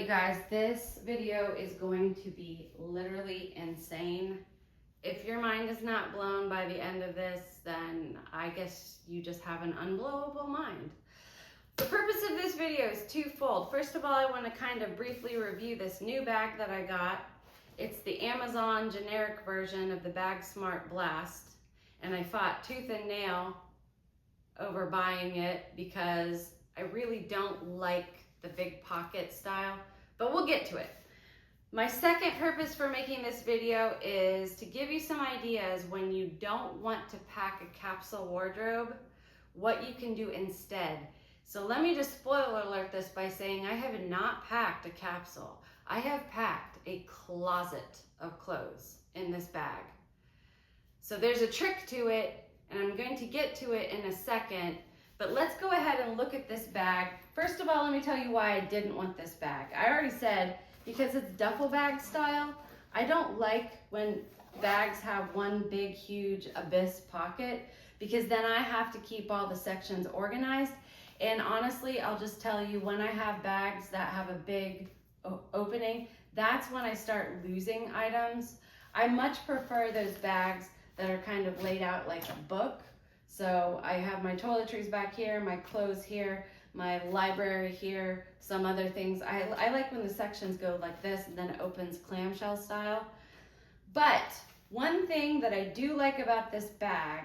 you guys, this video is going to be literally insane. If your mind is not blown by the end of this, then I guess you just have an unblowable mind. The purpose of this video is twofold. First of all, I want to kind of briefly review this new bag that I got. It's the Amazon generic version of the Bag Smart Blast, and I fought tooth and nail over buying it because I really don't like the big pocket style, but we'll get to it. My second purpose for making this video is to give you some ideas when you don't want to pack a capsule wardrobe, what you can do instead. So let me just spoiler alert this by saying I have not packed a capsule. I have packed a closet of clothes in this bag. So there's a trick to it, and I'm going to get to it in a second, but let's go ahead and look at this bag. First of all, let me tell you why I didn't want this bag. I already said, because it's duffel bag style, I don't like when bags have one big, huge abyss pocket, because then I have to keep all the sections organized. And honestly, I'll just tell you, when I have bags that have a big opening, that's when I start losing items. I much prefer those bags that are kind of laid out like a book. So I have my toiletries back here, my clothes here, my library here, some other things. I like when the sections go like this and then it opens clamshell style. But one thing that I do like about this bag,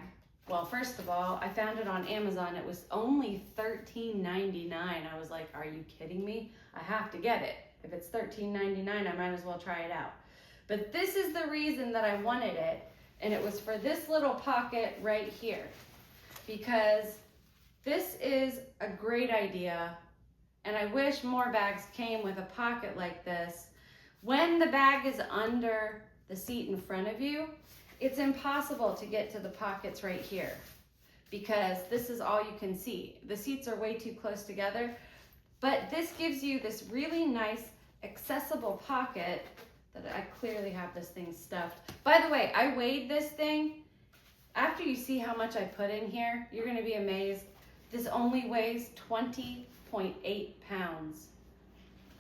well, first of all, I found it on Amazon. It was only $13.99. I was like, are you kidding me? I have to get it. If it's $13.99, I might as well try it out. But this is the reason that I wanted it, and it was for this little pocket right here, because this is a great idea, and I wish more bags came with a pocket like this. When the bag is under the seat in front of you, it's impossible to get to the pockets right here because this is all you can see. The seats are way too close together, but this gives you this really nice accessible pocket that I clearly have this thing stuffed. By the way, I weighed this thing. After you see how much I put in here, you're gonna be amazed. This only weighs 20.8 pounds.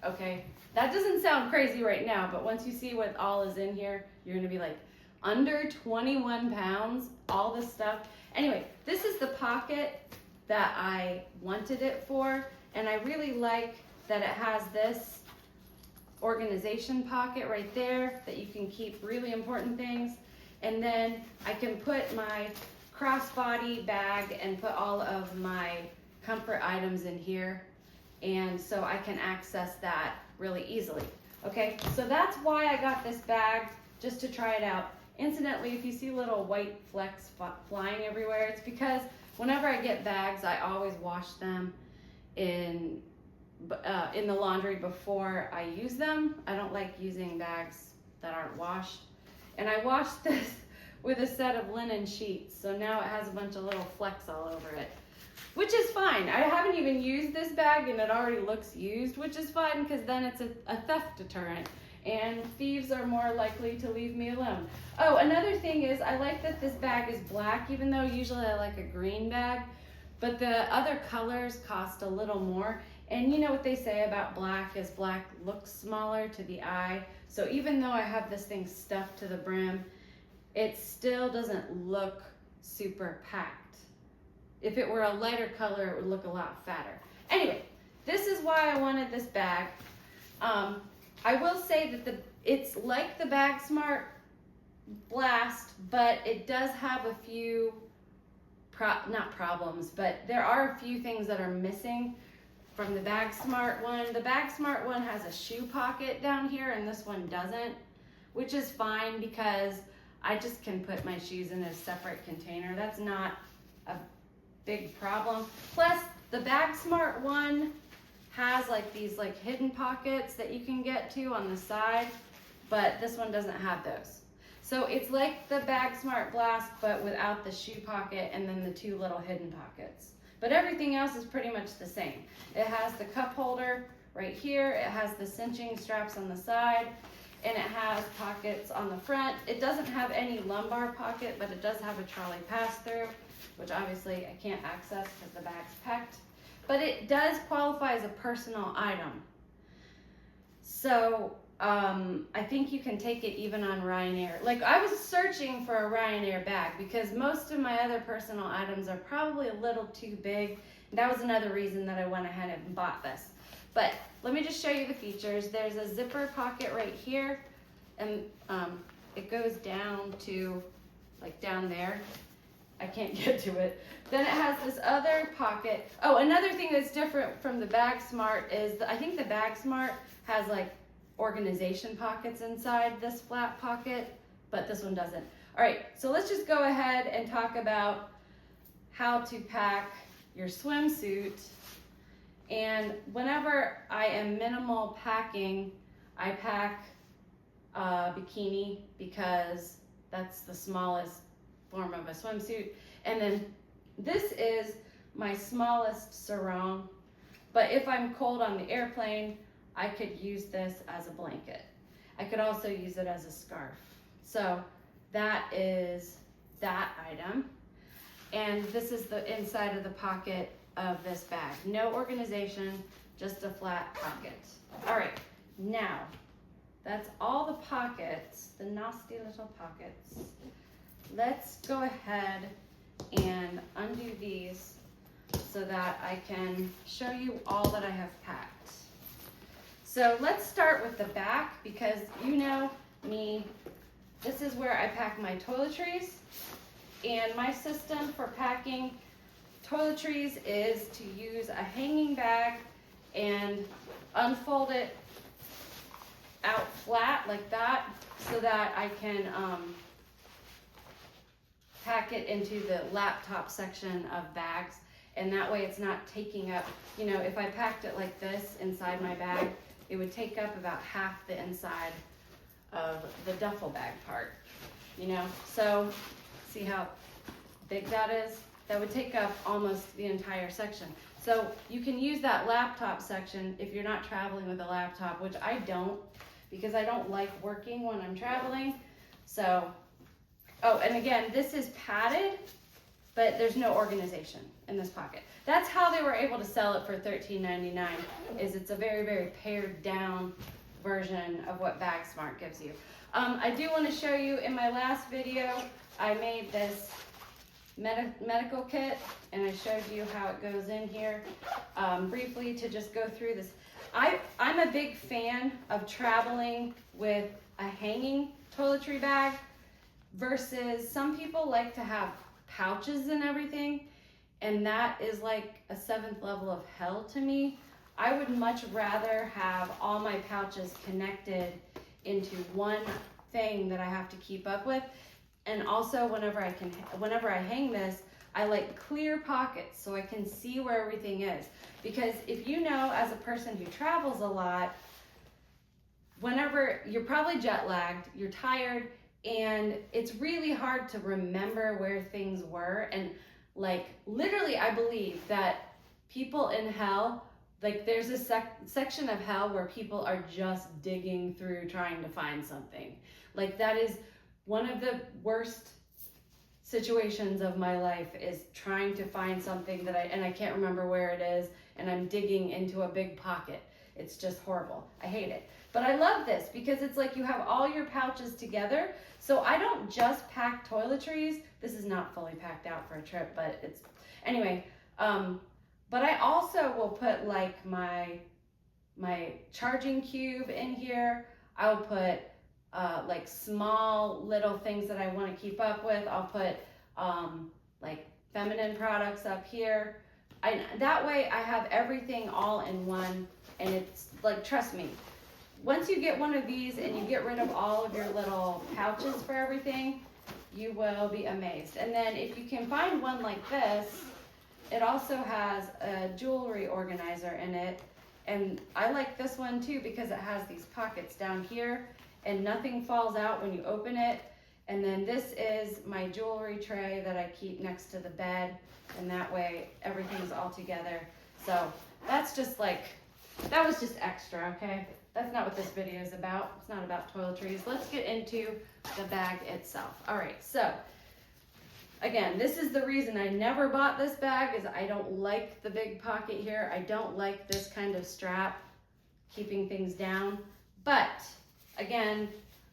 Okay, that doesn't sound crazy right now, but once you see what all is in here, you're gonna be like, under 21 pounds, all this stuff. Anyway, this is the pocket that I wanted it for, and I really like that it has this organization pocket right there that you can keep really important things. And then I can put my crossbody bag and put all of my comfort items in here. And so I can access that really easily. Okay, so that's why I got this bag, just to try it out. Incidentally, if you see little white flecks flying everywhere, it's because whenever I get bags, I always wash them in the laundry before I use them. I don't like using bags that aren't washed. And I washed this with a set of linen sheets, so now it has a bunch of little flecks all over it, which is fine. I haven't even used this bag and it already looks used, which is fine because then it's a theft deterrent and thieves are more likely to leave me alone. Oh, another thing is I like that this bag is black, even though usually I like a green bag, but the other colors cost a little more. And you know what they say about black is black looks smaller to the eye. So even though I have this thing stuffed to the brim, it still doesn't look super packed. If it were a lighter color, it would look a lot fatter. Anyway, this is why I wanted this bag. I will say that it's like the Bag Smart Blast, but it does have a few, not problems, but there are a few things that are missing from the Bag Smart one. The Bag Smart one has a shoe pocket down here and this one doesn't, which is fine because I just can put my shoes in a separate container. That's not a big problem. Plus, the Bag Smart one has like these like hidden pockets that you can get to on the side, but this one doesn't have those. So it's like the Bag Smart Blast, but without the shoe pocket and then the two little hidden pockets. But everything else is pretty much the same. It has the cup holder right here. It has the cinching straps on the side, and it has pockets on the front. It doesn't have any lumbar pocket, but it does have a trolley pass-through, which obviously I can't access because the bag's packed. But it does qualify as a personal item. So I think you can take it even on Ryanair. Like, I was searching for a Ryanair bag because most of my other personal items are probably a little too big. That was another reason that I went ahead and bought this. But let me just show you the features. There's a zipper pocket right here, and it goes down to like down there. I can't get to it. Then it has this other pocket. Oh, another thing that's different from the Bag Smart is I think the Bag Smart has like organization pockets inside this flat pocket, but this one doesn't. All right, so let's just go ahead and talk about how to pack your swimsuit. And whenever I am minimal packing, I pack a bikini because that's the smallest form of a swimsuit. And then this is my smallest sarong, but if I'm cold on the airplane, I could use this as a blanket. I could also use it as a scarf. So that is that item. And this is the inside of the pocket of this bag. No organization, just a flat pocket. All right, now that's all the pockets, the nasty little pockets. Let's go ahead and undo these so that I can show you all that I have packed. So let's start with the back because you know me, this is where I pack my toiletries, and my system for packing toiletries is to use a hanging bag and unfold it out flat like that so that I can pack it into the laptop section of bags, and that way it's not taking up, you know, if I packed it like this inside my bag, it would take up about half the inside of the duffel bag part, you know. So see how big that is? That would take up almost the entire section. So you can use that laptop section if you're not traveling with a laptop, which I don't, because I don't like working when I'm traveling. So, oh, and again, this is padded, but there's no organization in this pocket. That's how they were able to sell it for $13.99, is it's a very, very pared down version of what Bag Smart gives you. I do want to show you, in my last video, I made this medical kit, and I showed you how it goes in here briefly to just go through this. I'm a big fan of traveling with a hanging toiletry bag versus some people like to have pouches and everything, and that is like a 7th level of hell to me. I would much rather have all my pouches connected into one thing that I have to keep up with. And also whenever I hang this, I like clear pockets so I can see where everything is. Because if you know, as a person who travels a lot, whenever you're probably jet lagged, you're tired, and it's really hard to remember where things were. And like literally, I believe that people in hell, like there's a section of hell where people are just digging through trying to find something. Like that is one of the worst situations of my life, is trying to find something that I can't remember where it is, and I'm digging into a big pocket. It's just horrible. I hate it. But I love this because it's like you have all your pouches together. So I don't just pack toiletries. This is not fully packed out for a trip, but it's, anyway. But I also will put like my charging cube in here. I'll put like small little things that I want to keep up with. I'll put like feminine products up here. That way I have everything all in one, and it's like, trust me, once you get one of these and you get rid of all of your little pouches for everything, you will be amazed. And then if you can find one like this, it also has a jewelry organizer in it. And I like this one too because it has these pockets down here and nothing falls out when you open it. And then this is my jewelry tray that I keep next to the bed, and that way everything's all together. So that's just like, that was just extra, okay? That's not what this video is about. It's not about toiletries. Let's get into the bag itself. All right, so again, this is the reason I never bought this bag, is I don't like the big pocket here. I don't like this kind of strap keeping things down. But again,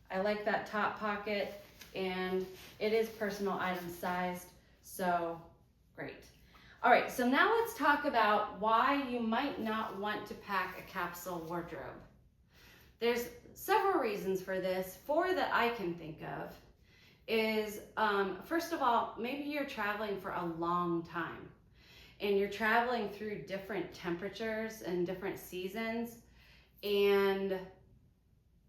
I like that top pocket, and it is personal item sized, so great. All right, so now let's talk about why you might not want to pack a capsule wardrobe. There's several reasons for this. 4 that I can think of is, first of all, maybe you're traveling for a long time and you're traveling through different temperatures and different seasons, and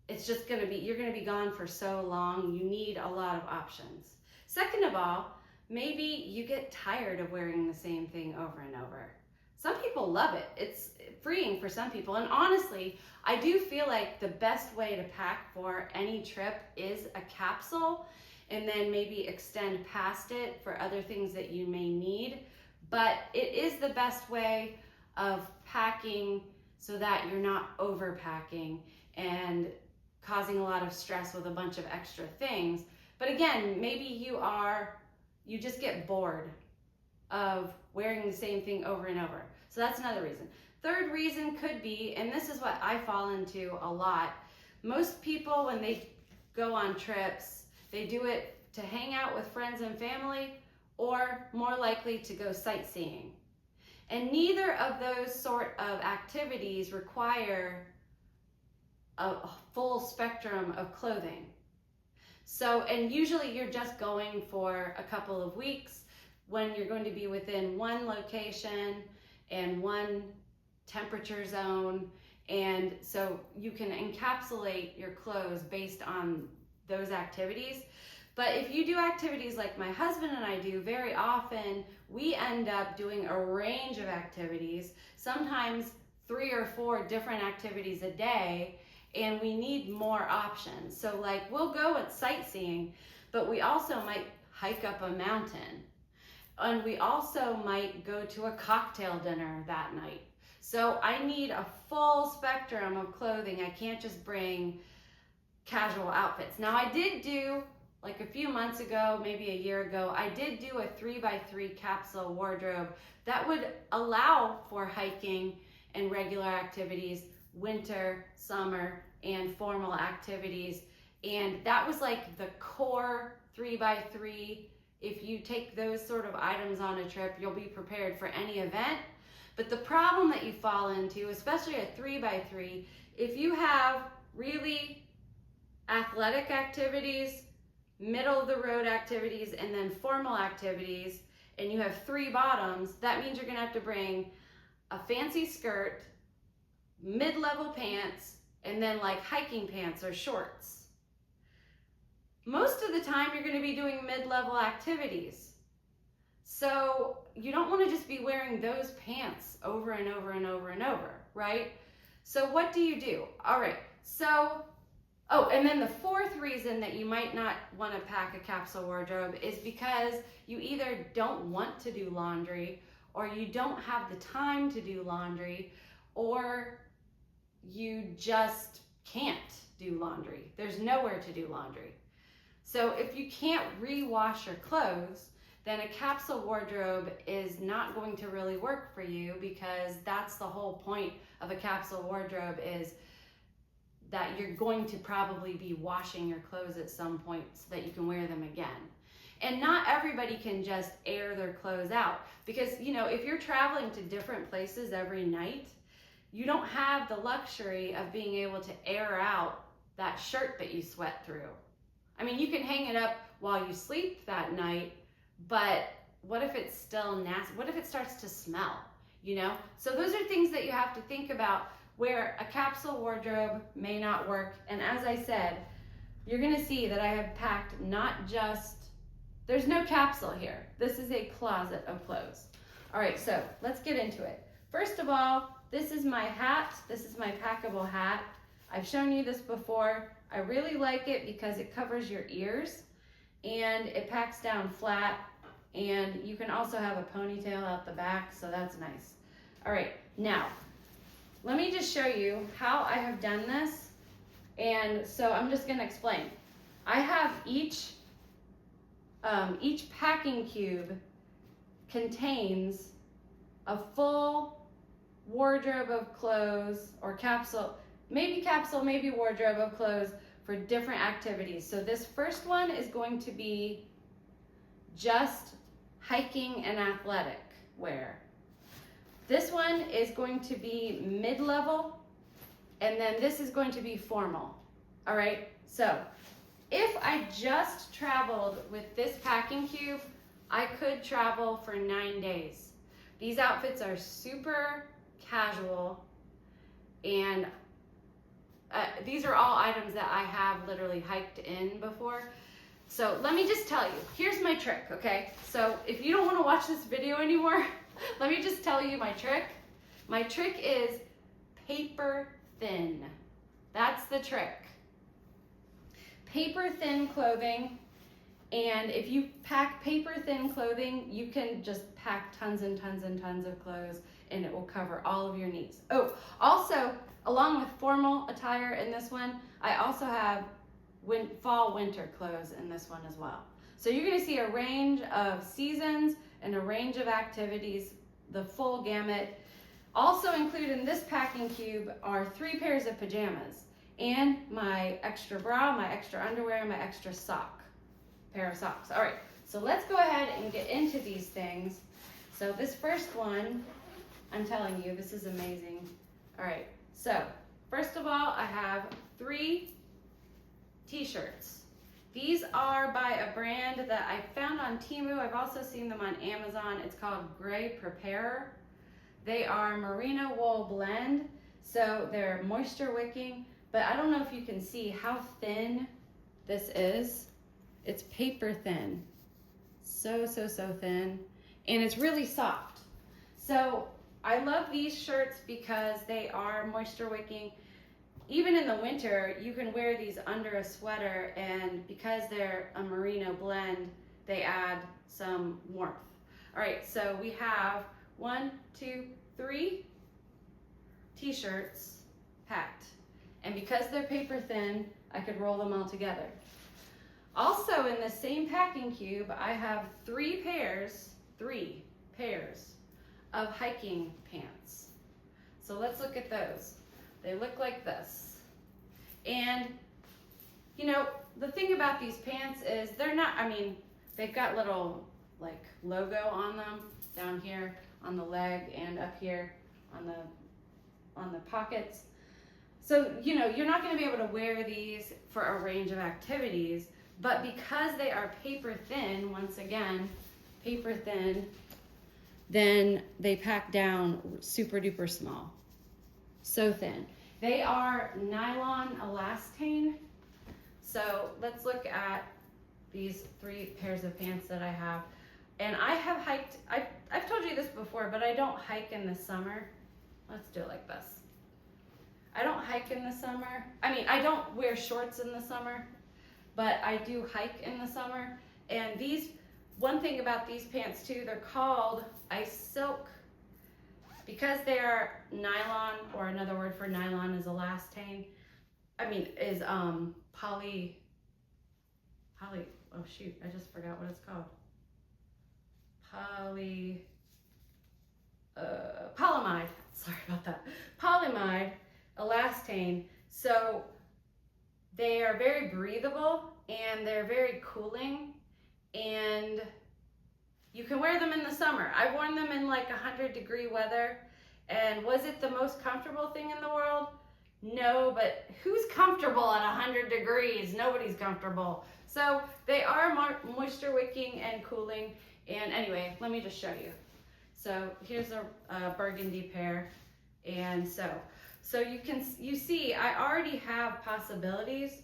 it's just you're gonna be gone for so long, you need a lot of options. Second of all, maybe you get tired of wearing the same thing over and over. Some people love it. It's freeing for some people. And honestly, I do feel like the best way to pack for any trip is a capsule, and then maybe extend past it for other things that you may need. But it is the best way of packing so that you're not overpacking and causing a lot of stress with a bunch of extra things. But again, maybe you just get bored of wearing the same thing over and over. So that's another reason. Third reason could be, and this is what I fall into a lot, most people when they go on trips, they do it to hang out with friends and family, or more likely to go sightseeing. And neither of those sort of activities require a full spectrum of clothing. So, and usually you're just going for a couple of weeks when you're going to be within one location and one temperature zone. And so you can encapsulate your clothes based on those activities. But if you do activities like my husband and I do, very often we end up doing a range of activities, sometimes 3 or 4 different activities a day, and we need more options. So like we'll go at sightseeing, but we also might hike up a mountain. And we also might go to a cocktail dinner that night. So I need a full spectrum of clothing. I can't just bring casual outfits. Now I did do, like a few months ago, maybe a year ago, I did do a 3x3 capsule wardrobe that would allow for hiking and regular activities, winter, summer, and formal activities. And that was like the core 3x3. If you take those sort of items on a trip, you'll be prepared for any event. But the problem that you fall into, especially a 3x3, if you have really athletic activities, middle of the road activities, and then formal activities, and you have 3 bottoms, that means you're gonna have to bring a fancy skirt, mid-level pants, and then like hiking pants or shorts. Most of the time you're gonna be doing mid-level activities. So you don't wanna just be wearing those pants over and over and over and over, right? So what do you do? All right, so, oh, and then the 4th reason that you might not wanna pack a capsule wardrobe is because you either don't want to do laundry, or you don't have the time to do laundry, or you just can't do laundry. There's nowhere to do laundry. So if you can't rewash your clothes, then a capsule wardrobe is not going to really work for you, because that's the whole point of a capsule wardrobe, is that you're going to probably be washing your clothes at some point so that you can wear them again. And not everybody can just air their clothes out, because you know, if you're traveling to different places every night, you don't have the luxury of being able to air out that shirt that you sweat through. I mean, you can hang it up while you sleep that night, but what if it's still nasty? What if it starts to smell, you know? So those are things that you have to think about where a capsule wardrobe may not work. And as I said, you're gonna see that I have packed not just, there's no capsule here. This is a closet of clothes. All right, so let's get into it. First of all, this is my hat. This is my packable hat. I've shown you this before. I really like it because it covers your ears and it packs down flat, and you can also have a ponytail out the back, so that's nice. All right, now, let me just show you how I have done this. And so I'm just gonna explain. I have each packing cube contains a full wardrobe of clothes, or capsule, maybe capsule, maybe wardrobe of clothes for different activities. So this first one is going to be just hiking and athletic wear. This one is going to be mid-level, and then this is going to be formal. All right, so if I just traveled with this packing cube, I could travel for 9 days. These outfits are super casual, and these are all items that I have literally hiked in before. So let me just tell you, here's my trick, okay? So if you don't want to watch this video anymore, let me just tell you my trick. My trick is paper thin. That's the trick. Paper thin clothing, and if you pack paper thin clothing, you can just pack tons and tons and tons of clothes, and it will cover all of your needs. Oh, also, along with formal attire in this one, I also have fall winter clothes in this one as well. So you're going to see a range of seasons and a range of activities, the full gamut. Also included in this packing cube are 3 pairs of pajamas and my extra bra, my extra underwear, and my extra pair of socks. All right, so let's go ahead and get into these things. So this first one, I'm telling you, this is amazing. All right, so first of all, I have 3 t-shirts. These are by a brand that I found on Temu. I've also seen them on Amazon. It's called Gray Preparer. They are merino wool blend, so they're moisture wicking, but I don't know if you can see how thin this is. It's paper thin, so thin, and it's really soft. So I love these shirts because they are moisture wicking. Even in the winter, you can wear these under a sweater, and because they're a merino blend, they add some warmth. All right, so we have 1, 2, 3 t-shirts packed. And because they're paper thin, I could roll them all together. Also in the same packing cube, I have 3 pairs of hiking pants. So let's look at those. They look like this. And you know, the thing about these pants is they're not, I mean, they've got little like logo on them down here on the leg and up here on the pockets. So, you know, you're not going to be able to wear these for a range of activities, but because they are paper thin, once again, paper thin, then they pack down super duper small. So thin. They are nylon elastane. So let's look at these 3 pairs of pants that I have. And I have hiked, I've told you this before, but I don't hike in the summer. Let's do it like this. I don't hike in the summer. I mean, I don't wear shorts in the summer, but I do hike in the summer. And these, one thing about these pants too, they're called ice silk because they are nylon, or another word for nylon is elastane. I mean, is poly, oh shoot, I just forgot what it's called. Polyamide, sorry about that. Polyamide, elastane. So they are very breathable and they're very cooling, and you can wear them in the summer. I've worn them in like 100-degree weather, and was it the most comfortable thing in the world? No, but who's comfortable at 100 degrees? Nobody's comfortable. So they are moisture wicking and cooling. And anyway, let me just show you. So here's a burgundy pair. And so you see, I already have possibilities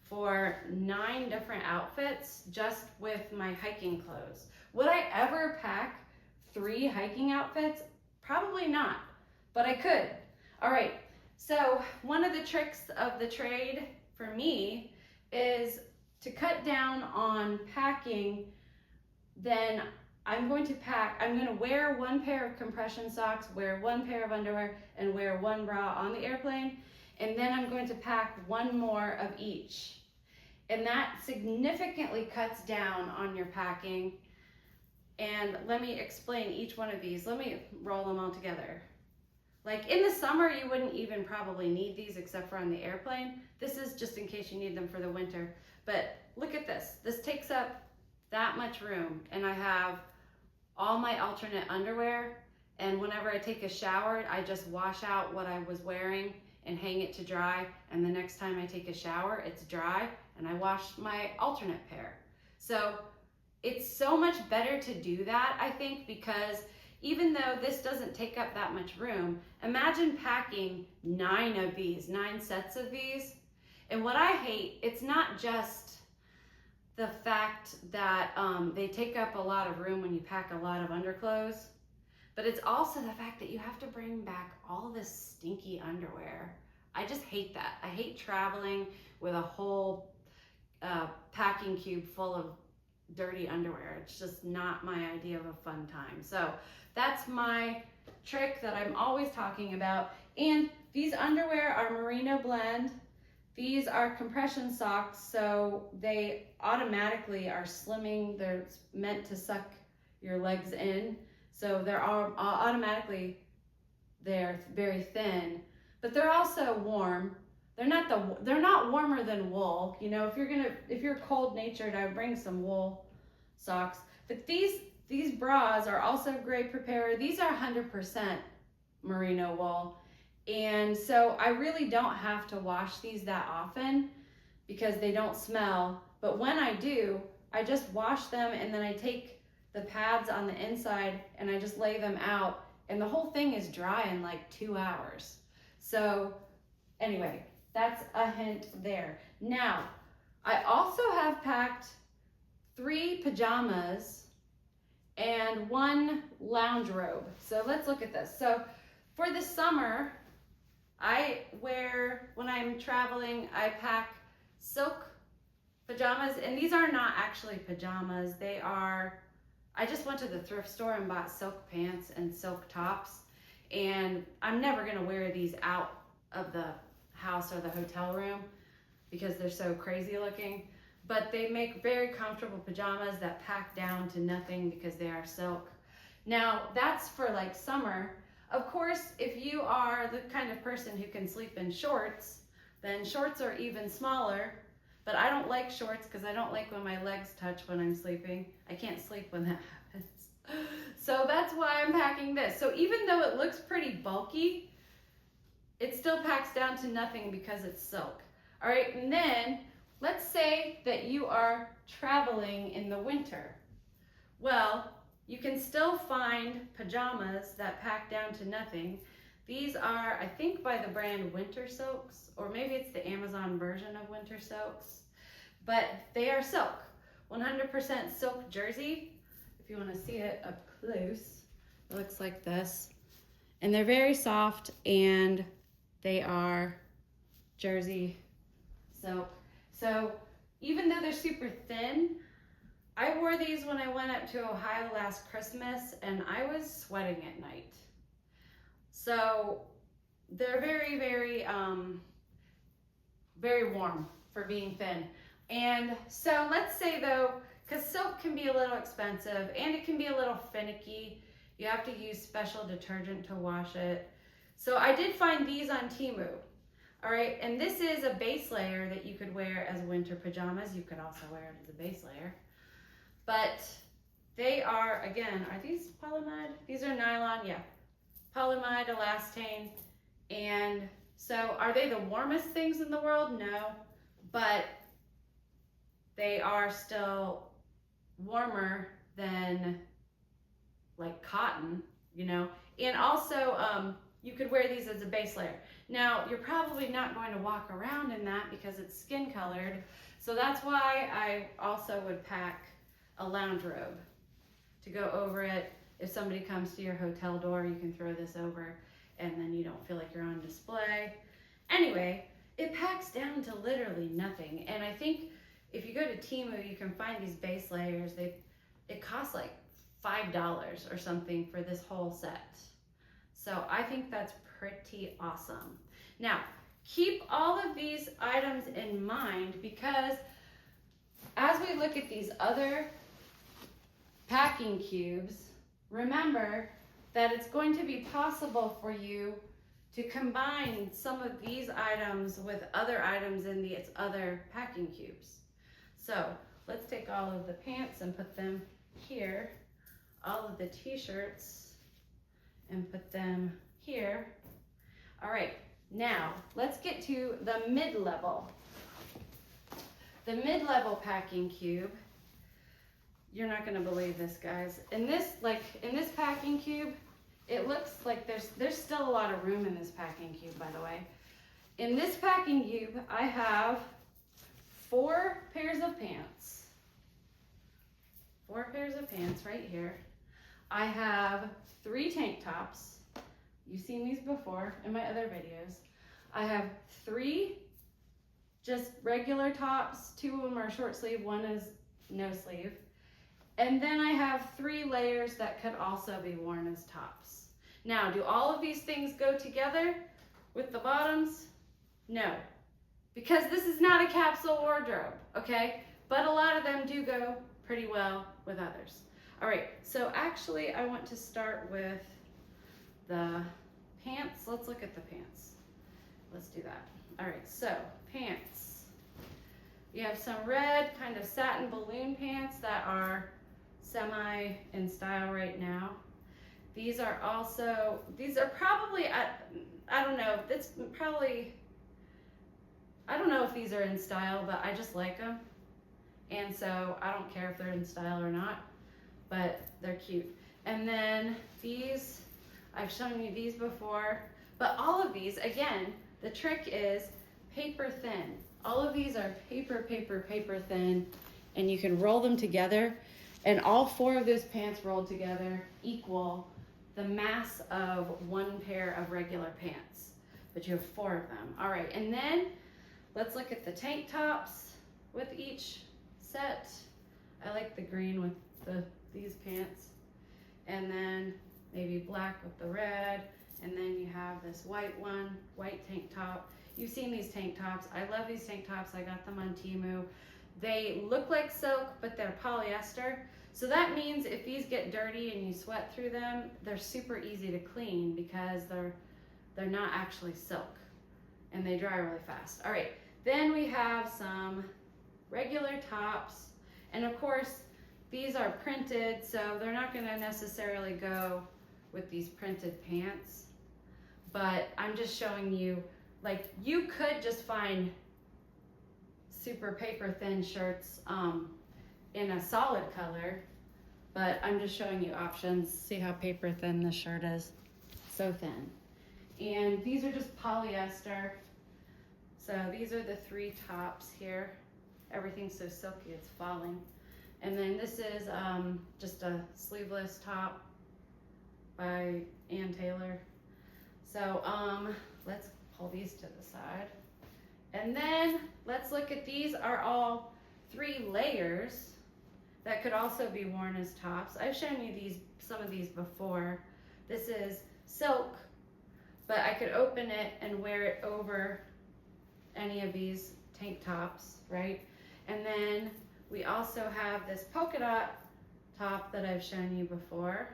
for 9 different outfits just with my hiking clothes. Would I ever pack 3 hiking outfits? Probably not, but I could. All right, so one of the tricks of the trade for me is to cut down on packing. Then I'm going to wear 1 pair of compression socks, wear 1 pair of underwear, and wear 1 bra on the airplane. And then I'm going to pack 1 more of each. And that significantly cuts down on your packing. And let me explain each one of these. Let me roll them all together. Like in the summer, you wouldn't even probably need these except for on the airplane. This is just in case you need them for the winter. But look at this. This takes up that much room, and I have all my alternate underwear. And whenever I take a shower, I just wash out what I was wearing and hang it to dry. And the next time I take a shower, it's dry, and I wash my alternate pair. So it's so much better to do that, I think, because even though this doesn't take up that much room, imagine packing 9 sets of these. And what I hate, it's not just the fact that they take up a lot of room when you pack a lot of underclothes, but it's also the fact that you have to bring back all this stinky underwear. I just hate that. I hate traveling with a whole packing cube full of dirty underwear. It's just not my idea of a fun time. So that's my trick that I'm always talking about. And these underwear are merino blend. These are compression socks, so they automatically are slimming. They're meant to suck your legs in. So they're automatically, they're very thin, but they're also warm. They're not warmer than wool. You know, if you're cold natured, I would bring some wool socks. But these bras are also great preparer. These are 100% merino wool. And so I really don't have to wash these that often because they don't smell. But when I do, I just wash them, and then I take the pads on the inside and I just lay them out, and the whole thing is dry in like 2 hours. So anyway, that's a hint there. Now, I also have packed 3 pajamas and 1 lounge robe. So let's look at this. So for the summer, when I'm traveling, I pack silk pajamas, and these are not actually pajamas. I just went to the thrift store and bought silk pants and silk tops, and I'm never gonna wear these out of the house or the hotel room because they're so crazy looking. But they make very comfortable pajamas that pack down to nothing because they are silk. Now, that's for like summer. Of course, if you are the kind of person who can sleep in shorts, then shorts are even smaller. But I don't like shorts because I don't like when my legs touch when I'm sleeping. I can't sleep when that happens. So that's why I'm packing this. So even though it looks pretty bulky, it still packs down to nothing because it's silk. All right, and then let's say that you are traveling in the winter. Well, you can still find pajamas that pack down to nothing. These are, I think, by the brand Winter Silks, or maybe it's the Amazon version of Winter Silks, but they are silk, 100% silk jersey. If you want to see it up close, it looks like this. And they're very soft, and they are jersey silk. So even though they're super thin, I wore these when I went up to Ohio last Christmas, and I was sweating at night. So they're very, very, very warm for being thin. And so let's say though, because silk can be a little expensive and it can be a little finicky. You have to use special detergent to wash it. So I did find these on Temu. All right, and this is a base layer that you could wear as winter pajamas. You could also wear it as a base layer. But they are, again, are these polyamide? These are nylon, yeah. Polyamide, elastane. And so are they the warmest things in the world? No, but they are still warmer than like cotton, you know. And also you could wear these as a base layer. Now, you're probably not going to walk around in that because it's skin colored. So that's why I also would pack a lounge robe to go over it. If somebody comes to your hotel door, you can throw this over and then you don't feel like you're on display. Anyway, it packs down to literally nothing. And I think if you go to Temu, you can find these base layers. It costs like $5 or something for this whole set. So I think that's pretty awesome. Now, keep all of these items in mind because as we look at these other packing cubes, remember that it's going to be possible for you to combine some of these items with other items in its other packing cubes. So let's take all of the pants and put them here, all of the t-shirts and put them here. All right, now let's get to the mid-level. The mid-level packing cube, you're not gonna believe this, guys. In this packing cube, it looks like there's still a lot of room in this packing cube, by the way. In this packing cube, I have 4 pairs of pants. 4 pairs of pants right here. I have 3 tank tops. You've seen these before in my other videos. I have 3 just regular tops. 2 of them are short sleeve, 1 is no sleeve. And then I have 3 layers that could also be worn as tops. Now, do all of these things go together with the bottoms? No, because this is not a capsule wardrobe, okay? But a lot of them do go pretty well with others. All right, so actually I want to start with the pants. Let's look at the pants. Let's do that. All right, so pants. You have some red kind of satin balloon pants that are semi in style right now. These are probably, I don't know, I don't know if these are in style, but I just like them. And so I don't care if they're in style or not, but they're cute. And then these, I've shown you these before, but all of these, again, the trick is paper thin. All of these are paper thin, and you can roll them together, and all 4 of those pants rolled together equal the mass of 1 pair of regular pants, but you have 4 of them. All right, and then let's look at the tank tops with each set. I like the green with these pants, and then maybe black with the red, and then you have this white one, white tank top. You've seen these tank tops. I love these tank tops. I got them on Temu. They look like silk, but they're polyester. So that means if these get dirty and you sweat through them, they're super easy to clean because they're not actually silk, and they dry really fast. All right, then we have some regular tops, and of course these are printed, so they're not going to necessarily go with these printed pants, but I'm just showing you, like, you could just find super paper thin shirts in a solid color, but I'm just showing you options. See how paper thin this shirt is? So thin. And these are just polyester. So these are the 3 tops here. Everything's so silky it's falling. And then this is just a sleeveless top by Ann Taylor. So let's pull these to the side. And then let's look at, these are all 3 layers that could also be worn as tops. I've shown you some of these before. This is silk, but I could open it and wear it over any of these tank tops, right? And then we also have this polka dot top that I've shown you before.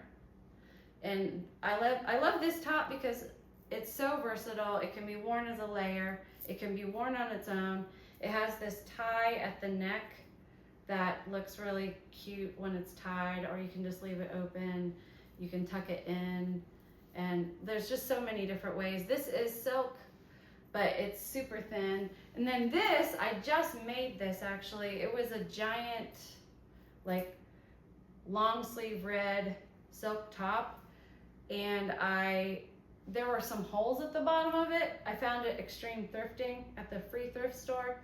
And I love this top because it's so versatile. It can be worn as a layer. It can be worn on its own. It has this tie at the neck that looks really cute when it's tied, or you can just leave it open. You can tuck it in, and there's just so many different ways. This is silk, but it's super thin. And then this, I just made this actually. It was a giant, like, long sleeve red silk top, and there were some holes at the bottom of it. I found it extreme thrifting at the free thrift store,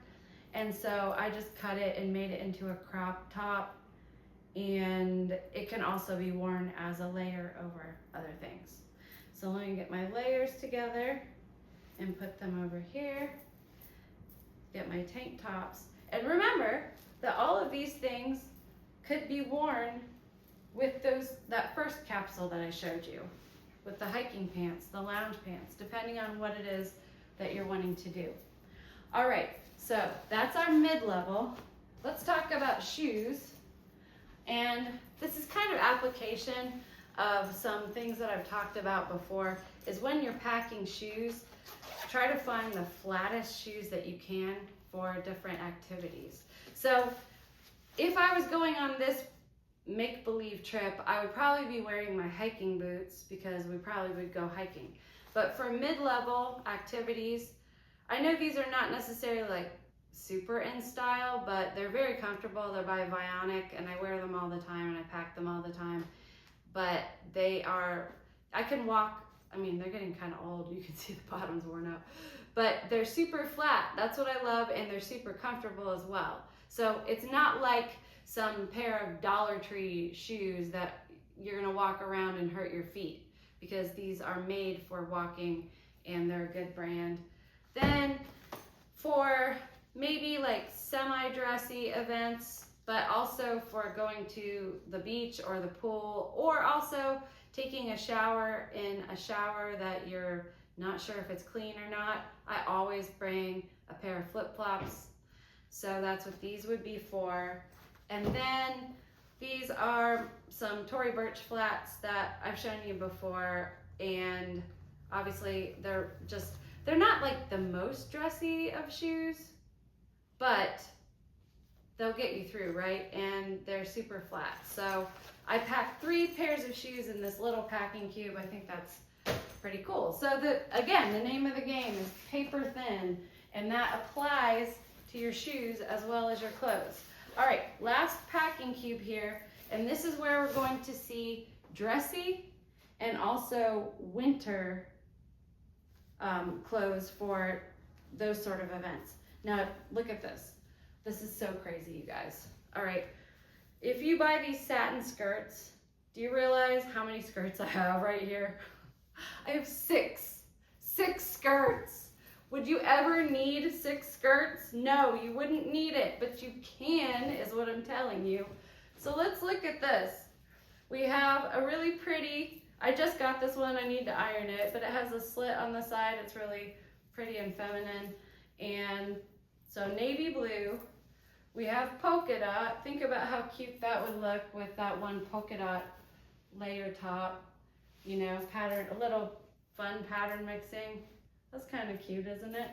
and so I just cut it and made it into a crop top, and it can also be worn as a layer over other things. So let me get my layers together and put them over here. Get my tank tops. And remember that all of these things could be worn with that first capsule that I showed you, with the hiking pants, the lounge pants, depending on what it is that you're wanting to do. All right, so that's our mid-level. Let's talk about shoes. And this is kind of application. of some things that I've talked about before is when you're packing shoes, try to find the flattest shoes that you can for different activities. So if I was going on this make-believe trip, I would probably be wearing my hiking boots because we probably would go hiking. But for mid-level activities, I know these are not necessarily like super in style, but they're very comfortable. They're by Vionic and I wear them all the time and I pack them all the time. But they are, I can walk, I mean, they're getting kind of old. You can see the bottom's worn out. But they're super flat. That's what I love, and they're super comfortable as well. So it's not like some pair of Dollar Tree shoes that you're gonna walk around and hurt your feet, because these are made for walking and they're a good brand. Then for maybe like semi-dressy events, but also for going to the beach or the pool, or also taking a shower in a shower that you're not sure if it's clean or not, I always bring a pair of flip-flops. So that's what these would be for. And then these are some Tory Burch flats that I've shown you before, and obviously they're not like the most dressy of shoes, but they'll get you through, right? And they're super flat. So I packed 3 pairs of shoes in this little packing cube. I think that's pretty cool. So again, the name of the game is paper thin, and that applies to your shoes as well as your clothes. All right, last packing cube here, and this is where we're going to see dressy and also winter clothes for those sort of events. Now, look at this. This is so crazy, you guys. All right, if you buy these satin skirts, do you realize how many skirts I have right here? I have 6 skirts. Would you ever need 6 skirts? No, you wouldn't need it, but you can, is what I'm telling you. So let's look at this. We have a really pretty, I just got this one, I need to iron it, but it has a slit on the side. It's really pretty and feminine. And so navy blue. We have polka dot. Think about how cute that would look with that one polka dot layer top. You know, pattern, a little fun pattern mixing. That's kind of cute, isn't it?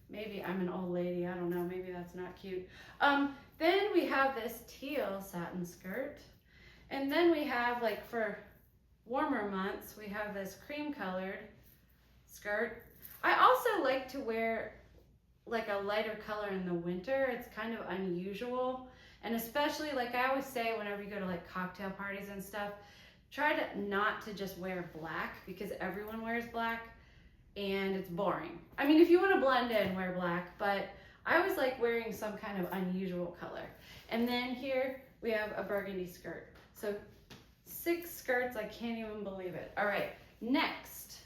Maybe I'm an old lady, I don't know, maybe that's not cute. Then we have this teal satin skirt. And then we have, like, for warmer months, we have this cream colored skirt. I also like to wear like a lighter color in the winter. It's kind of unusual. And especially, like I always say, whenever you go to like cocktail parties and stuff, try to not to just wear black, because everyone wears black and it's boring. I mean, if you want to blend in, wear black, but I always like wearing some kind of unusual color. And then here we have a burgundy skirt. So 6 skirts, I can't even believe it. All right, next,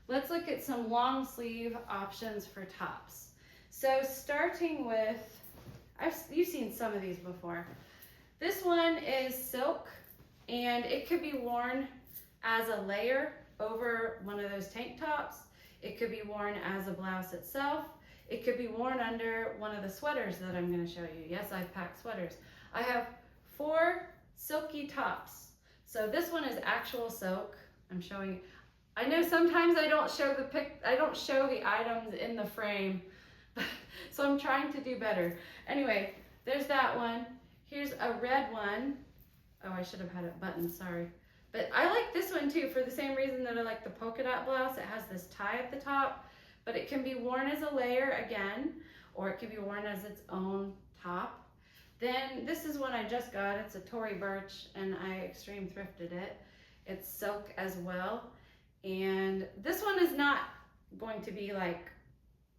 let's look at some long sleeve options for tops. So starting with, you've seen some of these before. This one is silk, and it could be worn as a layer over one of those tank tops. It could be worn as a blouse itself. It could be worn under one of the sweaters that I'm going to show you. Yes, I've packed sweaters. I have 4 silky tops. So this one is actual silk. I'm showing. I know sometimes I don't show the items in the frame, so I'm trying to do better. Anyway, there's that one. Here's a red one. Oh, I should have had it buttoned, sorry. But I like this one too for the same reason that I like the polka dot blouse. It has this tie at the top, but it can be worn as a layer again, or it can be worn as its own top. Then this is one I just got. It's a Tory Burch, and I extreme thrifted it. It's silk as well. And this one is not going to be like,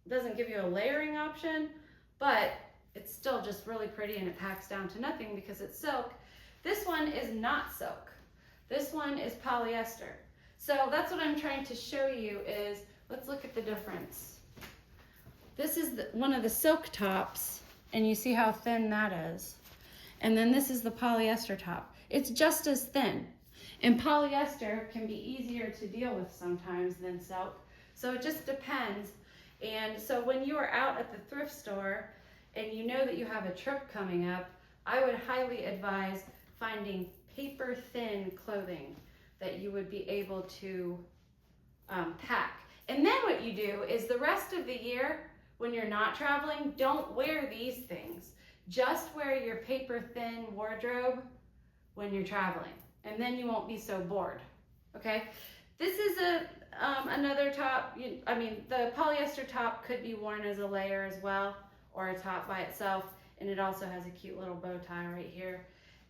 doesn't give you a layering option, but it's still just really pretty, and it packs down to nothing because it's silk. This one is not silk. This one is polyester. So that's what I'm trying to show you is, let's look at the difference. This is one of the silk tops, and you see how thin that is. And then this is the polyester top. It's just as thin. And polyester can be easier to deal with sometimes than silk. So it just depends. And so when you are out at the thrift store and you know that you have a trip coming up, I would highly advise finding paper thin clothing. that you would be able to pack. And then what you do is the rest of the year, when you're not traveling, don't wear these things. Just wear your paper thin wardrobe when you're traveling, and then you won't be so bored, okay? This is another top. The polyester top could be worn as a layer as well, or a top by itself, and it also has a cute little bow tie right here.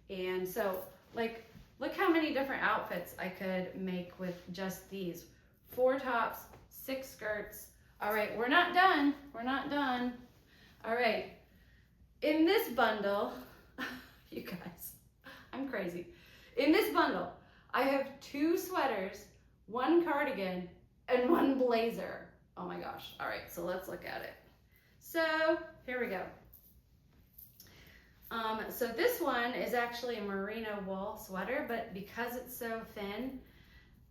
And so, like, look how many different outfits I could make with just these. 4 tops, 6 skirts. All right, we're not done. We're not done. All right, in this bundle, you guys, I'm crazy. In this bundle, I have 2 sweaters, 1 cardigan, and 1 blazer. Oh my gosh. All right, so let's look at it. So here we go. So this one is actually a merino wool sweater, but because it's so thin,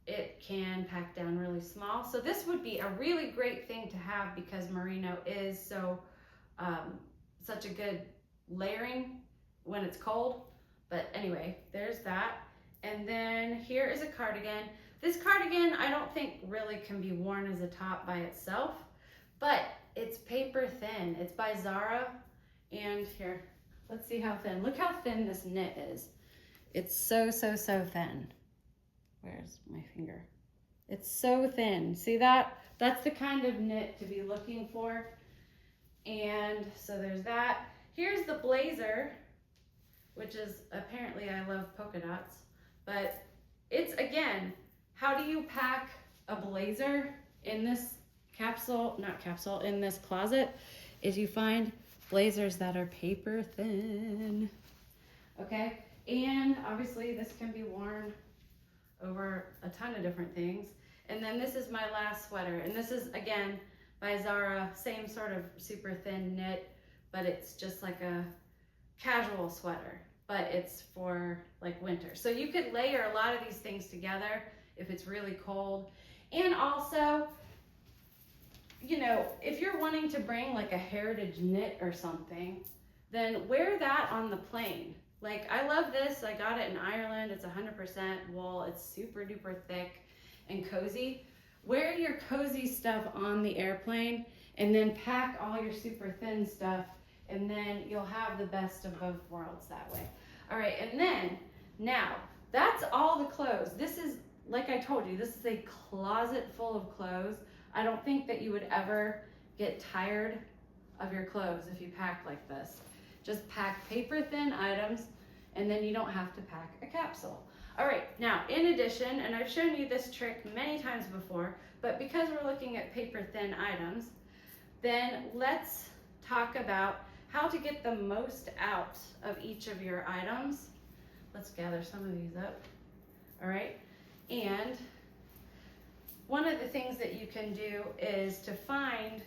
it can pack down really small. So this would be a really great thing to have because merino is so such a good layering when it's cold. But anyway, there's that. And then here is a cardigan. This cardigan I don't think really can be worn as a top by itself, but it's paper thin. It's by Zara. And here, let's see how thin. Look how thin this knit is. It's so thin. Where's my finger? It's so thin. See that? That's the kind of knit to be looking for. And so there's that. Here's the blazer, which is apparently I love polka dots, but it's, again, how do you pack a blazer in this in this closet, is you find blazers that are paper thin, okay? And obviously this can be worn over a ton of different things. And then this is my last sweater, and this is, again, by Zara, same sort of super thin knit, but it's just like a casual sweater, but it's for like winter. So you could layer a lot of these things together if it's really cold. And also, you know, if you're wanting to bring like a heritage knit or something, then wear that on the plane. Like, I love this. I got it in Ireland. It's 100% wool. It's super duper thick and cozy. Wear your cozy stuff on the airplane and then pack all your super thin stuff, and then you'll have the best of both worlds that way. All right, and then now that's all the clothes. This is, like I told you, this is a closet full of clothes. I don't think that you would ever get tired of your clothes if you pack like this. Just pack paper thin items, and then you don't have to pack a capsule. All right, now in addition, and I've shown you this trick many times before, but because we're looking at paper thin items, then let's talk about how to get the most out of each of your items. Let's gather some of these up. All right, and one of the things that you can do is to find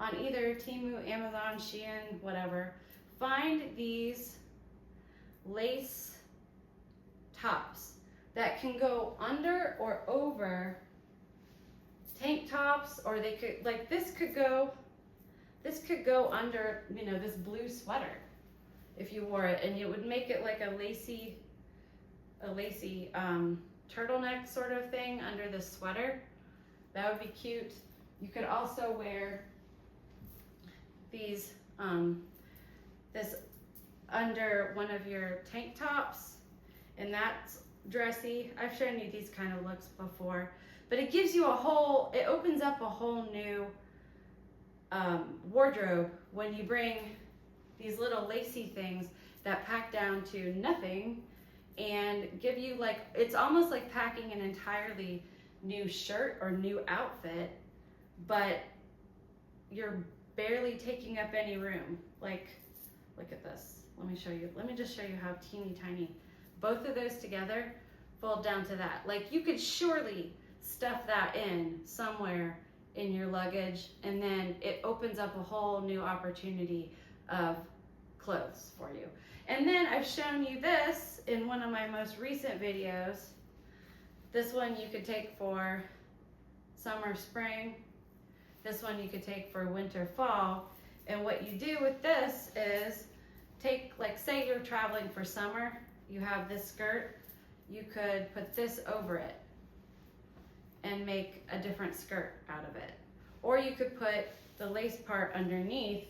on either Temu, Amazon, Shein, whatever, find these lace tops that can go under or over tank tops, or they could, like this could go under, you know, this blue sweater if you wore it, and it would make it like a lacy turtleneck sort of thing under the sweater. That would be cute. You could also wear these this under one of your tank tops, and that's dressy. I've shown you these kind of looks before, but it gives you it opens up a whole new wardrobe when you bring these little lacy things that pack down to nothing and give you, like, it's almost like packing an entirely new shirt or new outfit, but you're barely taking up any room. Like, look at this. Let me just show you how teeny tiny. Both of those together fold down to that. Like, you could surely stuff that in somewhere in your luggage, and then it opens up a whole new opportunity of clothes for you. And then I've shown you this in one of my most recent videos. This one you could take for summer, spring. This one you could take for winter, fall. And what you do with this is take, like, say you're traveling for summer, you have this skirt, you could put this over it and make a different skirt out of it. Or you could put the lace part underneath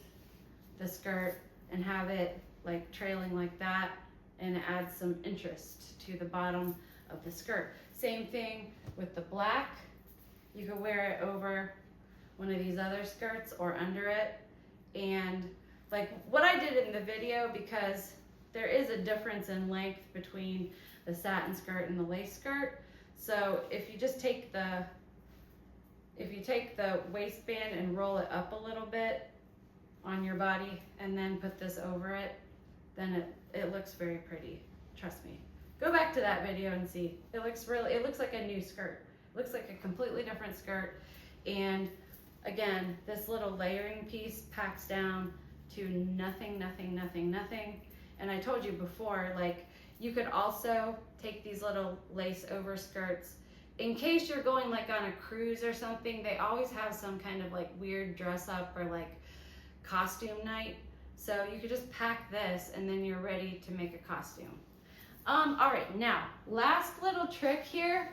the skirt and have it like trailing like that, and add some interest to the bottom of the skirt. Same thing with the black. You could wear it over one of these other skirts or under it. And like what I did in the video, because there is a difference in length between the satin skirt and the lace skirt. So if you just take the waistband and roll it up a little bit on your body and then put this over it, then it looks very pretty. Trust me. Go back to that video and see. It looks like a new skirt. It looks like a completely different skirt. And again, this little layering piece packs down to nothing, nothing, nothing, nothing. And I told you before, like, you could also take these little lace over skirts in case you're going like on a cruise or something. They always have some kind of like weird dress up or like costume night. So you could just pack this and then you're ready to make a costume. All right, now, last little trick here,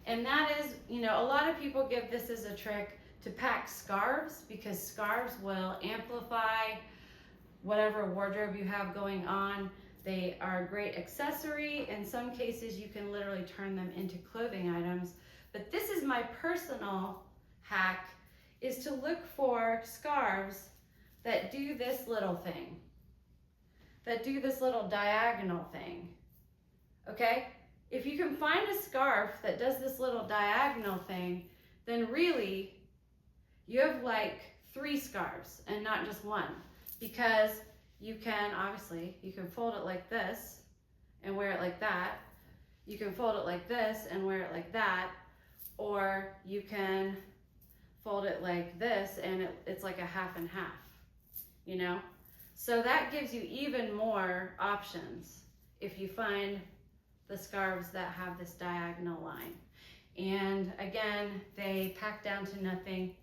and that is, you know, a lot of people give this as a trick to pack scarves, because scarves will amplify whatever wardrobe you have going on. They are a great accessory. In some cases, you can literally turn them into clothing items. But this is my personal hack, is to look for scarves that do this little thing, that do this little diagonal thing, okay? If you can find a scarf that does this little diagonal thing, then really you have like 3 scarves and not just one, because you can, obviously, you can fold it like this and wear it like that. You can fold it like this and wear it like that, or you can fold it like this and it's like a half and half, you know? So that gives you even more options if you find the scarves that have this diagonal line. And again, they pack down to nothing.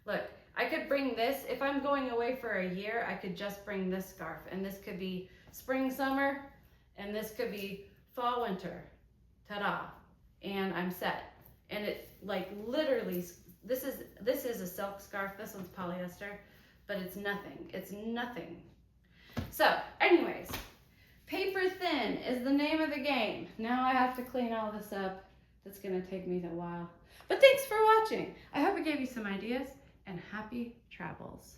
Look, I could bring this, if I'm going away for a year, I could just bring this scarf, and this could be spring, summer, and this could be fall, winter. Ta-da. And I'm set. And it like literally, this is a silk scarf. This one's polyester, but it's nothing. It's nothing. So anyways, paper thin is the name of the game. Now I have to clean all this up. That's gonna take me a while. But thanks for watching. I hope it gave you some ideas, and happy travels.